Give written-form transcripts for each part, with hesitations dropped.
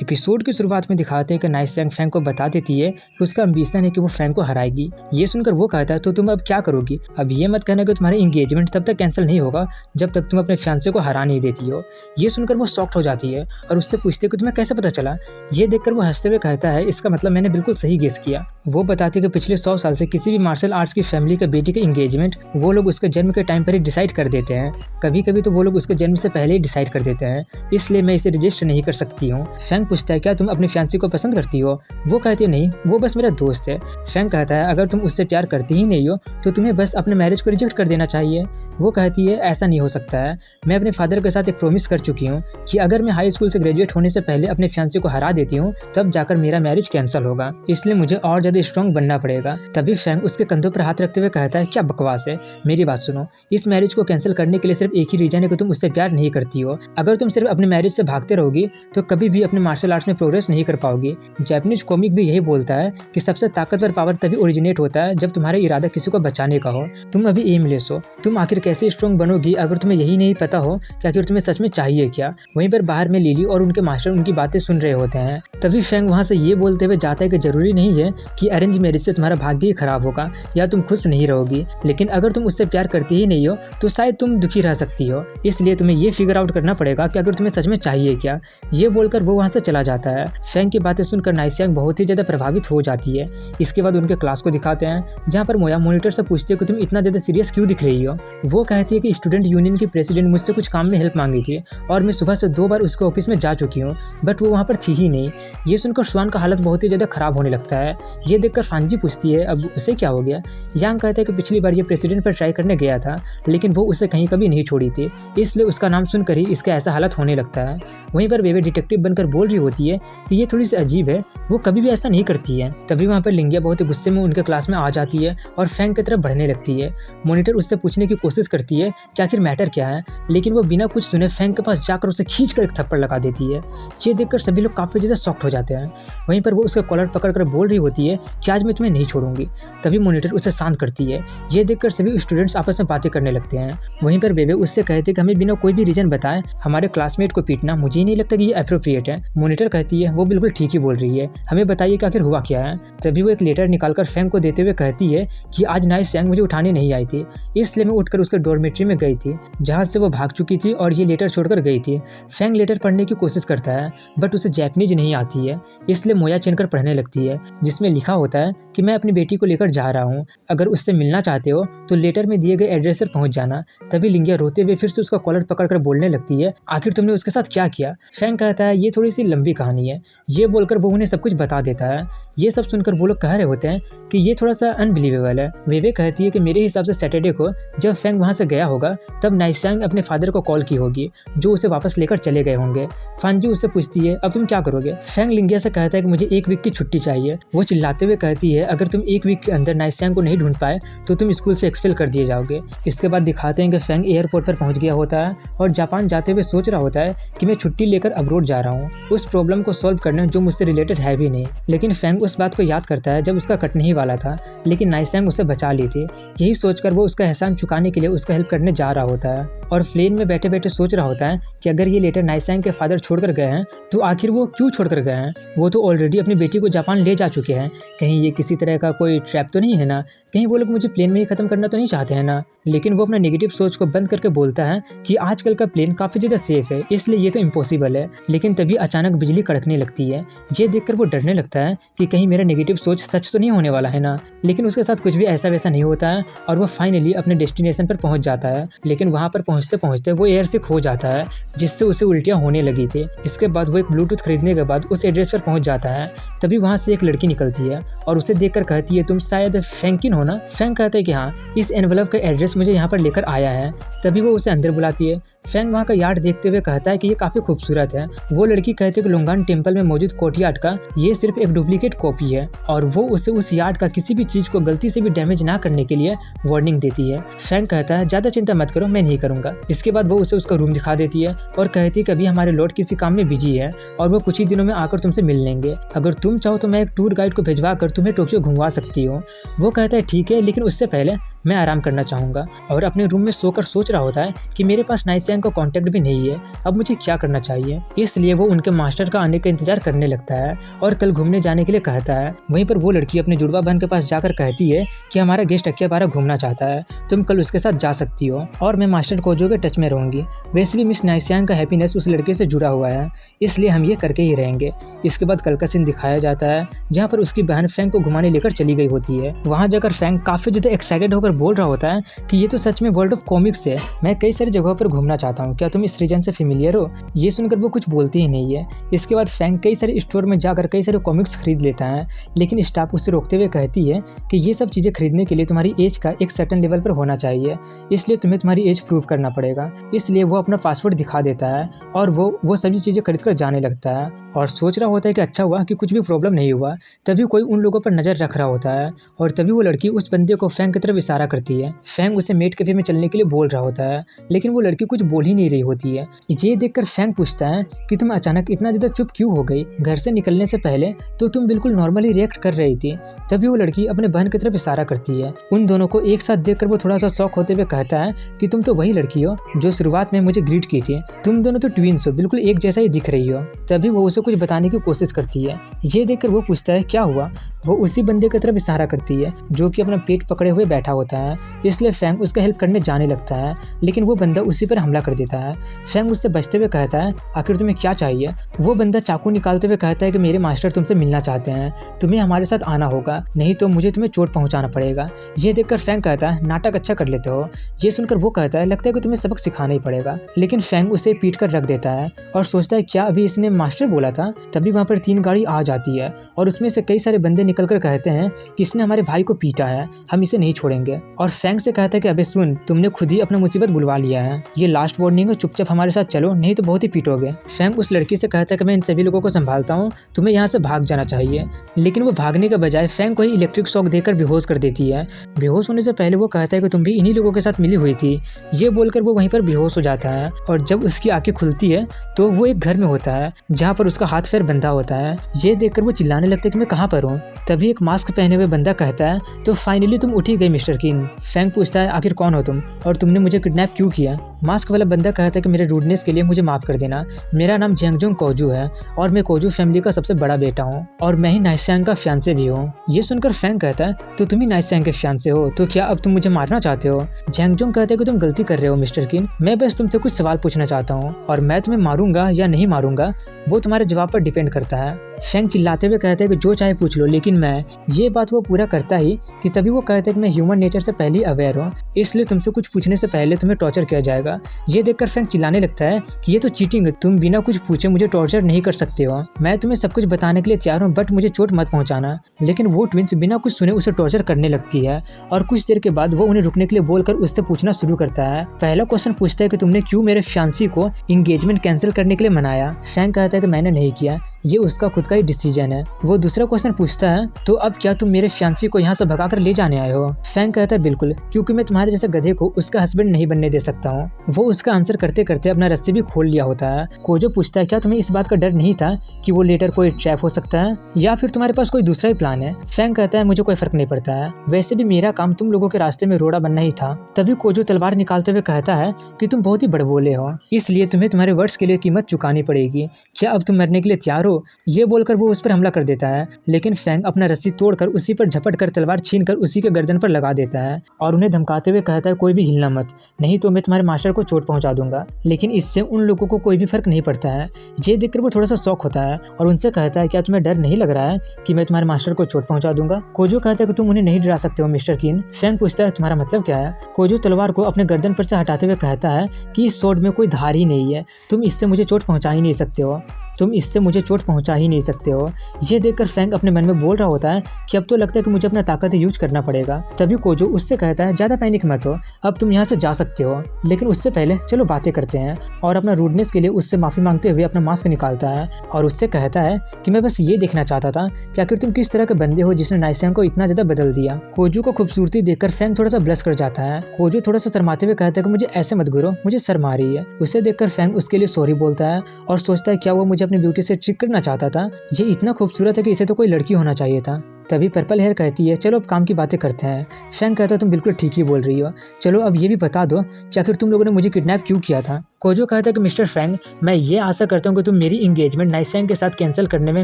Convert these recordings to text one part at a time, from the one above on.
Episode की शुरुआत में दिखाते हैं कि नाइस यांग फैंग को बता देती है कि उसका एम्बिशन है कि वो फैंग को हराएगी। ये सुनकर वो कहता है तो तुम अब क्या करोगी? अब ये मत कहना कि तुम्हारा एंगेजमेंट तब तक कैंसिल नहीं होगा जब तक तुम अपने फियांसे को हरा नहीं देती हो। ये सुनकर वो शॉक्ड हो जाती है और उससे पूछती है कि तुम्हें कैसे पता चला? ये देखकर वो हंसते हुए कहता है इसका मतलब मैंने बिल्कुल सही गेस किया। वो बताती है कि पिछले 100 साल से किसी भी मार्शल आर्ट्स की फैमिली के बेटी का एंगेजमेंट वो लोग उसके जन्म के टाइम पर ही डिसाइड कर देते हैं। कभी कभी तो वो लोग उसके जन्म से पहले ही डिसाइड कर देते हैं, इसलिए मैं इसे रजिस्टर नहीं कर सकती हूँ। फैंग पूछता है क्या तुम अपनी फियांसी को पसंद करती हो? वो कहती है नहीं, वो बस मेरा दोस्त है। फैंग कहता है अगर तुम उससे प्यार करती ही नहीं हो तो तुम्हें बस अपने मैरिज को रिजेक्ट कर देना चाहिए। वो कहती है ऐसा नहीं हो सकता है, मैं अपने फादर के साथ एक प्रॉमिस कर चुकी हूँ कि अगर मैं हाई स्कूल से ग्रेजुएट होने से पहले अपने फियांसी को हरा देती हूँ तब जाकर मेरा मैरिज कैंसिल होगा, इसलिए मुझे और ज्यादा स्ट्रॉन्ग बनना पड़ेगा। तभी फैंग उसके कंधों पर हाथ रखते हुए कहता है क्या बकवास है, मेरी बात सुनो। इस मैरिज को कैंसिल करने के लिए सिर्फ एक ही रीजन है कि तुम उससे प्यार नहीं करती हो। अगर तुम सिर्फ अपने मैरिज से भागते रहोगी तो कभी भी अपने मार्शल आर्ट्स में प्रोग्रेस नहीं कर पाओगी। जापानीज कॉमिक भी यही बोलता है कि सबसे ताकतवर पावर तभी ओरिजिनेट होता है जब तुम्हारा इरादा किसी को बचाने का हो। तुम अभी एमलेस हो, तुम आखिर कैसे स्ट्रॉन्ग बनोगी अगर तुम्हें यही नहीं पता हो कि आखिर तुम्हें सच में चाहिए क्या। वहीं पर बाहर में लिली और उनके मास्टर उनकी बातें सुन रहे होते हैं। तभी फैंग वहाँ से ये बोलते हुए जाता है कि जरूरी नहीं है कि अरेंज मैरिज से तुम्हारा भाग्य ही खराब होगा या तुम खुश नहीं रहोगी, लेकिन अगर तुम उससे प्यार करती ही नहीं हो तो शायद तुम दुखी रह सकती हो, इसलिए तुम्हें ये फिगर आउट करना पड़ेगा कि अगर तुम्हें सच में चाहिए क्या। ये बोलकर वो वहाँ से चला जाता है। फैंग की बातें सुनकर नाइस यांग बहुत ही ज्यादा प्रभावित हो जाती है। इसके बाद उनके क्लास को दिखाते हैं जहाँ पर मोया मॉनिटर से पूछती है कि तुम इतना ज्यादा सीरियस क्यों दिख रही हो। वो कहती है कि स्टूडेंट यूनियन की प्रेसिडेंट मुझसे कुछ काम में हेल्प मांगी थी और मैं सुबह से 2 बार उसके ऑफिस में जा चुकी हूँ, बट वो वहाँ पर थी ही नहीं। ये सुनकर स्वान का हालत बहुत ही ज्यादा खराब होने लगता है। ये देखकर फांजी पूछती है अब उसे क्या हो गया। यांग कहता है कि पिछली बार ये प्रेसिडेंट पर ट्राई करने गया था लेकिन वो उसे कहीं कभी नहीं छोड़ी थी, इसलिए उसका नाम सुनकर ही इसका ऐसा हालत होने लगता है। वहीं पर बेबे डिटेक्टिव बनकर बोल रही होती है कि ये थोड़ी सी अजीब है, वो कभी भी ऐसा नहीं करती है। तभी वहाँ पर लिंगिया बहुत ही गुस्से में उनके क्लास में आ जाती है और फैंग की तरफ बढ़ने लगती है। मॉनिटर उससे पूछने की कोशिश करती है कि आखिर मैटर क्या है, लेकिन वो बिना कुछ सुने फैंग के पास जाकर उसे खींचकर एक थप्पड़ लगा देती है। ये देखकर सभी लोग काफी ज्यादा शॉक्ड हो जाते हैं। वहीं पर वो उसका कॉलर पकड़कर बोल रही होती है कि आज मैं तुम्हें नहीं छोड़ूंगी। तभी मॉनिटर उसे शांत करती है। ये देखकर सभी स्टूडेंट्स आपस में बातें करने लगते हैं। वहीं पर बेबे उससे कहते कि हमें बिना कोई भी रीजन बताए हमारे क्लासमेट को पीटना मुझे ही नहीं लगता कि ये अप्रोप्रिएट है। मॉनिटर कहती है वो बिल्कुल ठीक ही बोल रही है, हमें बताइए कि आखिर हुआ क्या है। तभी वो एक लेटर निकालकर फैंग को देते हुए कहती है कि आज नाइस यांग मुझे उठाने नहीं आई थी, इसलिए मैं उठकर उसके डॉर्मेट्री में गई थी जहाँ से वो भाग चुकी थी और ये लेटर छोड़कर गई थी। फैंग लेटर पढ़ने की कोशिश करता है बट उसे जापानीज नहीं आती है, इसलिए मोया छीनकर पढ़ने लगती है जिसमें लिखा होता है कि मैं अपनी बेटी को लेकर जा रहा हूँ, अगर उससे मिलना चाहते हो तो लेटर में दिए गए एड्रेस पर पहुंच जाना। तभी लिंगिया रोते हुए फिर से उसका कॉलर पकड़कर बोलने लगती है आखिर तुमने उसके साथ क्या किया। फैंग कहता है ये थोड़ी सी लंबी कहानी है। ये बोलकर वो उन्हें सब कुछ बता देता है। ये सब सुनकर वो लोग कह रहे होते हैं कि ये थोड़ा सा अनबिलीवेबल है। वेवे कहती है कि मेरे हिसाब से सैटरडे को जब फैंग वहाँ से गया होगा तब नाइस यांग अपने फादर को कॉल की होगी जो उसे वापस लेकर चले गए होंगे। फांजी उससे पूछती है अब तुम क्या करोगे। फैंग लिंगिया से कहता है कि मुझे 1 वीक की छुट्टी चाहिए। वो चिल्लाते हुए कहती है अगर तुम 1 वीक के अंदर नाइस यांग को नहीं ढूंढ पाए तो तुम स्कूल से एक्सपेल कर दिए जाओगे। इसके बाद दिखाते हैं कि फैंग एयरपोर्ट पर पहुंच गया होता है और जापान जाते हुए सोच रहा होता है कि मैं छुट्टी लेकर अब्रोड जा रहा हूँ उस प्रॉब्लम को सॉल्व करने जो मुझसे रिलेटेड है भी नहीं। लेकिन फैंग उस बात को याद करता है जब उसका कटने ही वाला था लेकिन नाइस यांग उसे बचा ली थी। यही सोचकर वो उसका एहसान चुकाने के लिए उसका हेल्प करने जा रहा होता है और प्लेन में बैठे बैठे सोच रहा होता है कि अगर ये लेटर नाइस यांग के फादर छोड़कर गए हैं तो आखिर वो क्यों छोड़कर गए हैं। वो तो ऑलरेडी अपनी बेटी को जापान ले जा चुके हैं, कहीं ये किसी तरह का कोई ट्रैप तो नहीं है ना, कहीं वो लोग मुझे प्लेन में ही खत्म करना तो नहीं चाहते हैं ना। लेकिन वो अपना नेगेटिव सोच को बंद करके बोलता है कि आजकल का प्लेन काफी ज्यादा सेफ है इसलिए ये तो इम्पॉसिबल है। लेकिन तभी अचानक बिजली कड़कने लगती है। ये देखकर वो डरने लगता है कि कहीं मेरा नेगेटिव सोच सच तो नहीं होने वाला है ना। लेकिन उसके साथ कुछ भी ऐसा वैसा नहीं होता है और वो फाइनली अपने डेस्टिनेशन पर पहुंच जाता है। लेकिन वहां पर पहुंचते पहुंचते वो एयर से खो जाता है जिससे उसे उल्टियां होने लगी थी। इसके बाद वो एक ब्लूटूथ खरीदने के बाद उस एड्रेस पर पहुंच जाता है। तभी वहां से एक लड़की निकलती है और उसे देखकर कहती है तुम शायद फैंकिन हो ना। फैंग कहता है कि हाँ, इस एनवलप का एड्रेस मुझे यहाँ पर लेकर आया है। तभी वो उसे अंदर बुलाती है। फैंग वहाँ का यार्ड देखते हुए कहता है कि ये काफी खूबसूरत है। वो लड़की कहती है कि लुंगान टेम्पल में मौजूद कोर्टयार्ड का ये सिर्फ एक डुप्लीकेट कॉपी है और वो उसे उस यार्ड का किसी भी चीज को गलती से भी डैमेज ना करने के लिए वार्निंग देती है। फैंग कहता है ज्यादा चिंता मत करो, मैं नहीं करूंगा। इसके बाद वो उसे उसका रूम दिखा देती है और कहती है कि अभी हमारे लॉर्ड किसी काम में बिजी है और वो कुछ ही दिनों में आकर तुमसे मिल लेंगे। अगर तुम चाहो तो मैं एक टूर गाइड को भिजवा कर तुम्हें टोक्यो घुमवा सकती हूँ। वो कहता है ठीक है, लेकिन उससे पहले मैं आराम करना चाहूँगा। और अपने रूम में सोकर सोच रहा होता है कि मेरे पास नाइसैंग का कॉन्टैक्ट भी नहीं है, अब मुझे क्या करना चाहिए। इसलिए वो उनके मास्टर का आने का इंतजार करने लगता है और कल घूमने जाने के लिए कहता है। वहीं पर वो लड़की अपनी जुड़वा बहन के पास जाकर कहती है कि हमारा गेस्ट अक्कीबारा घूमना चाहता है, तुम कल उसके साथ जा सकती हो और मैं मास्टर कोजो के टच में रहूंगी। वैसे भी मिस नाइसैंग का हैप्पीनेस उस लड़के से जुड़ा हुआ है, इसलिए हम ये करके ही रहेंगे। इसके बाद कल का सीन दिखाया जाता है जहाँ पर उसकी बहन फैंग को घुमाने लेकर चली गई होती है। वहाँ जाकर फैंग काफी ज्यादा एक्साइटेड होकर बोल रहा होता है कि ये तो सच में वर्ल्ड ऑफ कॉमिक्स है, मैं कई सारी जगहों पर घूमना चाहता हूँ, क्या तुम इस रीजन से फेमिलियर हो। ये सुनकर वो कुछ बोलती ही नहीं है। इसके बाद फैंग कई सारे स्टोर में जाकर कई सारे कॉमिक्स खरीद लेता है, लेकिन स्टाफ उससे रोकते हुए कहती है कि ये सब चीज़ें खरीदने के लिए तुम्हारी एज का एक सर्टेन लेवल पर होना चाहिए, इसलिए तुम्हें तुम्हारी एज प्रूव करना पड़ेगा। इसलिए वो अपना पासवर्ड दिखा देता है और वो सभी चीज़ें खरीद कर जाने लगता है और सोच रहा होता है कि अच्छा हुआ कि कुछ भी प्रॉब्लम नहीं हुआ। तभी कोई उन लोगों पर नज़र रख रहा होता है और तभी वो लड़की उस बंदे को फैंग की तरफ इशारा करती है। फैंग उसे मेट कैफे में चलने के लिए बोल रहा होता है, लेकिन वो लड़की कुछ बोल ही नहीं रही होती है। ये देखकर फैंग पूछता है कि तुम अचानक इतना ज़्यादा चुप क्यों हो गई, घर से निकलने से पहले तो तुम बिल्कुल नॉर्मली रिएक्ट कर रही थी। तभी वो लड़की अपने बहन की तरफ इशारा करती है। उन दोनों को एक साथ देखकर वो थोड़ा सा शॉक होते हुए कहता है कि तुम तो वही लड़की हो जो शुरुआत में मुझे ग्रीट की थी, तुम दोनों तो ट्विंस हो, बिल्कुल एक जैसा ही दिख रही हो। तभी वो उसे कुछ बताने की कोशिश करती है। ये देखकर वो पूछता है क्या हुआ। वो उसी बंदे की तरफ इशारा करती है जो कि अपना पेट पकड़े हुए बैठा होता है। इसलिए फैंग उसका हेल्प करने जाने लगता है, लेकिन वो बंदा उसी पर हमला कर देता है। फैंग उससे बचते हुए कहता है आखिर तुम्हें क्या चाहिए। वो बंदा चाकू निकालते हुए कहता है कि मेरे मास्टर तुमसे मिलना चाहते हैं, तुम्हें हमारे साथ आना होगा, नहीं तो मुझे तुम्हें चोट पहुंचाना पड़ेगा। ये देखकर फैंग कहता है नाटक अच्छा कर लेते हो। ये सुनकर वो कहता है लगता है कि तुम्हें सबक सिखाना ही पड़ेगा, लेकिन फैंग उसे पीट कर रख देता है और सोचता है क्या अभी इसने मास्टर बोला था। तभी वहाँ पर 3 गाड़ी आ जाती है और उसमें से कई सारे बंदे निकलकर कहते हैं कि इसने हमारे भाई को पीटा है, हम इसे नहीं छोड़ेंगे। और फैंग से कहता है कि अबे सुन, तुमने खुद ही अपना मुसीबत बुलवा लिया है, ये लास्ट वार्निंग है, चुपचाप हमारे साथ चलो नहीं तो बहुत ही पीटोगे। फैंग उस लड़की से कहता है कि मैं इन सभी लोगों को संभालता हूँ, तुम्हें यहाँ से भाग जाना चाहिए। लेकिन वो भागने के बजाय फैंग को ही इलेक्ट्रिक शॉक देकर बेहोश कर देती है। बेहोश होने से पहले वो कहता है कि तुम भी इन्हीं लोगों के साथ मिली हुई थी। ये बोलकर वो वहीं पर बेहोश हो जाता है और जब उसकी आंखें खुलती है तो वो एक घर में होता है जहाँ पर उसका हाथ पैर बंधा होता है। ये देखकर वो चिल्लाने लगता है कि मैं कहाँ पर हूँ। तभी एक मास्क पहने हुए बंदा कहता है तो फाइनली तुम उठ ही गई मिस्टर किन। फैंग पूछता है आखिर कौन हो तुम और तुमने मुझे किडनैप क्यों किया। मास्क वाला बंदा कहता है कि मेरे रूडनेस के लिए मुझे माफ कर देना, मेरा नाम जेंगजोंग कोजू है और मैं कोजू फैमिली का सबसे बड़ा बेटा हूँ और मैं ही नाइसैंग का फियांसे भी हूँ। ये सुनकर फैंग कहता है तो तुम ही नाइसैंग के फियांसे हो, तो क्या अब तुम मुझे मारना चाहते हो। जेंगजोंग कहते हैं कि तुम गलती कर रहे हो मिस्टर किन, मैं बस तुमसे कुछ सवाल पूछना चाहता हूँ और मैं तुम्हें मारूंगा या नहीं मारूंगा वो तुम्हारे जवाब पर डिपेंड करता है। फैंग चिल्लाते हुए कहते हैं कि जो चाहे पूछ लो, लेकिन मैं। ये बात वो पूरा करता ही कि तभी वो कहता है कि मैं ह्यूमन नेचर से पहले ही अवेयर हूँ, इसलिए तुमसे कुछ पूछने से पहले तुम्हें टॉर्चर किया जाएगा। ये देखकर फैंग चिल्लाने लगता है कि ये तो चीटिंग है, तुम बिना कुछ पूछे मुझे टॉर्चर नहीं कर सकते हो। मैं तुम्हें सब कुछ बताने के लिए तैयार हूँ, बट मुझे चोट मत पहुँचाना। लेकिन वो ट्विंस बिना कुछ सुने उसे टॉर्चर करने लगती है और कुछ देर के बाद वो उन्हें रुकने के लिए बोलकर उससे पूछना शुरू करता है। पहला क्वेश्चन पूछता है कि तुमने क्यों मेरे फियांसी को एंगेजमेंट कैंसिल करने के लिए मनाया। फैंग कहता है कि मैंने नहीं किया, ये उसका खुद का ही डिसीजन है। वो दूसरा क्वेश्चन पूछता है तो अब क्या तुम मेरे फियांसी को यहाँ से भगाकर ले जाने आए हो। फैंग कहता है बिल्कुल, क्योंकि मैं तुम्हारे जैसे गधे को उसका हस्बैंड नहीं बनने दे सकता हूँ। वो उसका आंसर करते करते अपना रस्सी भी खोल लिया होता है। कोजो पूछता है क्या तुम्हें इस बात का डर नहीं था कि वो लेटर कोई ट्रैप हो सकता है या फिर तुम्हारे पास कोई दूसरा ही प्लान है। फैंग कहता है मुझे कोई फर्क नहीं पड़ता है, वैसे भी मेरा काम तुम लोगों के रास्ते में रोड़ा बनना ही था। तभी कोजो तलवार निकालते हुए कहता है कि तुम बहुत ही बड़बोले हो, इसलिए तुम्हें तुम्हारे वर्ड्स के लिए कीमत चुकानी पड़ेगी। क्या अब तुम मरने के लिए तैयार हो। ये बोलकर वो उस पर हमला कर देता है, लेकिन फैंग अपना रस्सी तोड़कर उसी पर झपट कर तलवार छीनकर उसी के गर्दन पर लगा देता है और उन्हें धमकाते हुए कहता है कोई भी हिलना मत, नहीं तो मैं तुम्हारे मास्टर को चोट पहुंचा दूंगा। लेकिन इससे उन लोगों को कोई भी फर्क नहीं पड़ता है। ये देखकर वो थोड़ा सा शॉक होता है और उनसे कहता है क्या तुम्हें डर नहीं लग रहा है कि मैं तुम्हारे मास्टर को चोट पहुंचा दूंगा। कोजो कहता है कि तुम उन्हें नहीं डरा सकते हो मिस्टर किन। फैंग पूछता है तुम्हारा मतलब क्या है। कोजो तलवार को अपने गर्दन पर से हटाते हुए कहता है कि इस स्वॉर्ड में कोई धार ही नहीं है, तुम इससे मुझे चोट पहुंचा ही नहीं सकते हो, तुम इससे मुझे चोट पहुंचा ही नहीं सकते हो। ये देखकर फैंग अपने मन में बोल रहा होता है कि अब तो लगता है कि मुझे अपना ताकत यूज करना पड़ेगा। तभी कोजो उससे कहता है ज्यादा पैनिक मत हो, अब तुम यहाँ से जा सकते हो, लेकिन उससे पहले चलो बातें करते हैं। और अपना रूडनेस के लिए उससे माफी मांगते हुए अपना मास्क निकालता है और उससे कहता है कि मैं बस ये देखना चाहता था कि आखिर तुम किस तरह के बंदे हो जिसने नाइसैंग को इतना ज्यादा बदल दिया। कोजो को खूबसूरती देखकर फैंग थोड़ा सा ब्लश कर जाता है। कोजो थोड़ा सा शर्माते हुए कहता है कि मुझे ऐसे मत घूरो, मुझे शर्म आ रही है। उसे देखकर फैंग उसके लिए सॉरी बोलता है और सोचता है क्या वो मुझे अपनी ब्यूटी से ट्रिक करना चाहता था। ये इतना खूबसूरत है कि इसे तो कोई लड़की होना चाहिए था। तभी पर्पल हेयर कहती है चलो अब काम की बातें करते हैं। फैंग कहता है तुम बिल्कुल ठीक ही बोल रही हो, चलो अब ये भी बता दो कि आखिर तुम लोगों ने मुझे किडनैप क्यों किया था। कोजो कहता है कि मिस्टर फैंग, मैं ये आशा करता हूँ कि तुम मेरी एंगेजमेंट नाइसैंग के साथ कैंसिल करने में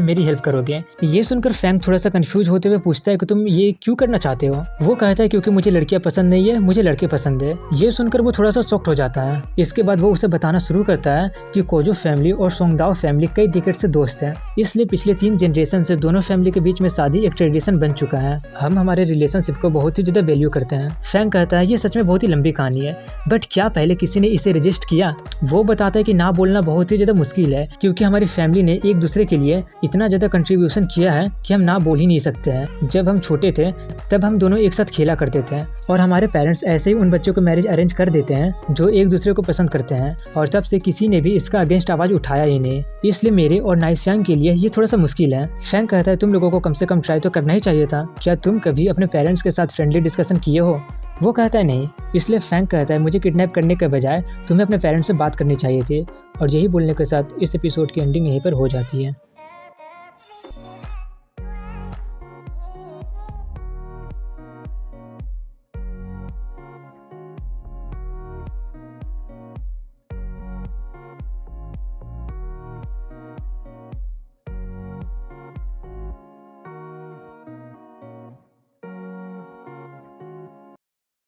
मेरी हेल्प करोगे। ये सुनकर फैंग थोड़ा सा कंफ्यूज होते हुए पूछता है कि तुम ये क्यों करना चाहते हो। वो कहता है क्योंकि मुझे लड़कियां पसंद नहीं है, मुझे लड़के पसंद है। ये सुनकर वो थोड़ा सा शॉक्ड हो जाता है। इसके बाद वो उसे बताना शुरू करता है कि कोजो फैमिली और सोंगदाओ फैमिली कई डिकेड से दोस्त हैं, इसलिए पिछले 3 जनरेशन से दोनों फैमिली के बीच में शादी एक ट्रेडिशन बन चुका है। हम हमारे रिलेशनशिप को बहुत ही ज्यादा वैल्यू करते हैं। फैंग कहता है ये सच में बहुत ही लंबी कहानी है, बट क्या पहले किसी ने इसे रजिस्ट किया। वो बताता है कि ना बोलना बहुत ही ज्यादा मुश्किल है, क्योंकि हमारी फैमिली ने एक दूसरे के लिए इतना ज्यादा कंट्रीब्यूशन किया है कि हम ना बोल ही नहीं सकते हैं। जब हम छोटे थे तब हम दोनों एक साथ खेला करते थे और हमारे पेरेंट्स ऐसे ही उन बच्चों को मैरिज अरेंज कर देते हैं जो एक दूसरे को पसंद करते हैं, और तब से किसी ने भी इसका अगेंस्ट आवाज उठाया ही नहीं। इसलिए मेरे और नाइसैंग के लिए ये थोड़ा सा मुश्किल है। फैंग कहता है तुम लोगों को कम से कम ट्राई तो करना ही चाहिए था। क्या तुम कभी अपने पेरेंट्स के साथ फ्रेंडली डिस्कशन किए हो। वो कहता है नहीं। इसलिए फैंग कहता है मुझे किडनैप करने के बजाय तुम्हें अपने पेरेंट्स से बात करनी चाहिए थी। और यही बोलने के साथ इस एपिसोड की एंडिंग यहीं पर हो जाती है।